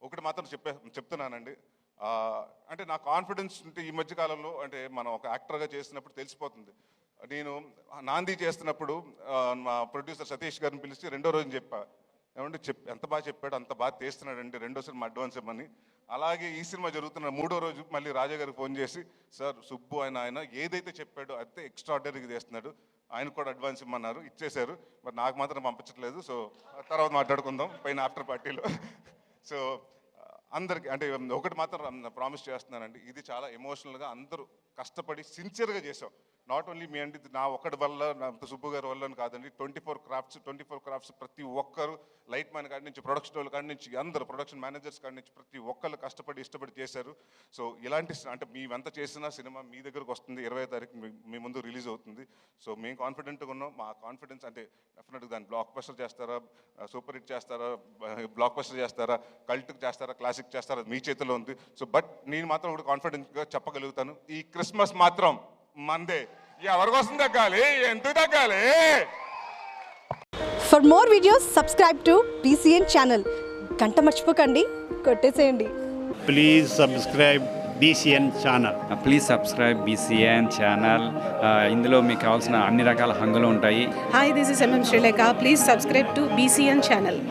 ఒకటి మాత్రం చెప్తున్నానండి. అంటే నా కాన్ఫిడెన్స్ అంటే ఈ మధ్య కాలంలో అంటే మనం ఒక యాక్టర్గా చేసినప్పుడు తెలిసిపోతుంది. నేను నాంది చేస్తున్నప్పుడు మా ప్రొడ్యూసర్ సతీష్ గారిని పిలిచి రెండో రోజు ఏమంటే ఎంత బాగా చెప్పాడు, అంత బాగా తీస్తున్నాడండి, రెండో సినిమా అడ్వాన్స్ ఇవ్వమని. అలాగే ఈ సినిమా జరుగుతున్న మూడో రోజు మళ్ళీ రాజా గారికి ఫోన్ చేసి, సార్ సుబ్బు ఆయన ఏదైతే చెప్పాడో అయితే ఎక్స్ట్రాడనరీగా చేస్తున్నాడు, ఆయన కూడా అడ్వాన్స్ ఇమ్మన్నారు, ఇచ్చేశారు. మరి నాకు మాత్రం పంపించట్లేదు. సో తర్వాత మాట్లాడుకుందాం పైన ఆఫ్టర్ పార్టీలో. సో అందరికి అంటే ఒకటి మాత్రం ప్రామిస్ చేస్తున్నానండి, ఇది చాలా ఎమోషనల్గా అందరూ కష్టపడి సిన్సియర్గా చేసాం. నాట్ ఓన్లీ మీ అండి, నా ఒక్కడి వల్ల నా సుబ్బు గారి వల్ల కాదండి. 24 క్రాఫ్ట్స్ ప్రతి ఒక్కరు, లైట్ మ్యాన్ కాడి నుంచి ప్రొడక్షన్ వాళ్ళ కాడి నుంచి అందరూ ప్రొడక్షన్ మేనేజర్స్ కాడి నుంచి ప్రతి ఒక్కరు కష్టపడి ఇష్టపడి చేశారు. సో ఇలాంటి అంటే మేమెంత చేసినా సినిమా మీ దగ్గరకు వస్తుంది. 20వ తారీఖు మీ ముందు రిలీజ్ అవుతుంది. సో మేము కాన్ఫిడెంట్గా ఉన్నాం. మా కాన్ఫిడెన్స్ అంటే డెఫినెట్గా దాన్ని బ్లాక్ బస్టర్ చేస్తారా, సూపర్ హిట్ చేస్తారా, బ్లాక్ బస్టర్ చేస్తారా, కల్ట్ చేస్తారా, క్లాసిక్ చేస్తారా, మీ చేతిలో ఉంది. సో బట్ నేను మాత్రం ఒకటి కాన్ఫిడెంట్గా చెప్పగలుగుతాను, ఈ క్రిస్మస్ మాత్రం మందే. ఎవరి కోసం తగ్గాలి, ఎందుకు తగ్గాలి? For more videos subscribe to BCN channel. గంట మర్చిపోకండి, కొట్టేసేయండి. Please subscribe BCN channel. Please subscribe BCN channel. ఇందులో మీకు కావాల్సిన అన్ని రకాల హంగులు ఉంటాయి. Hi, this is MM Srilekha. Please subscribe to BCN channel.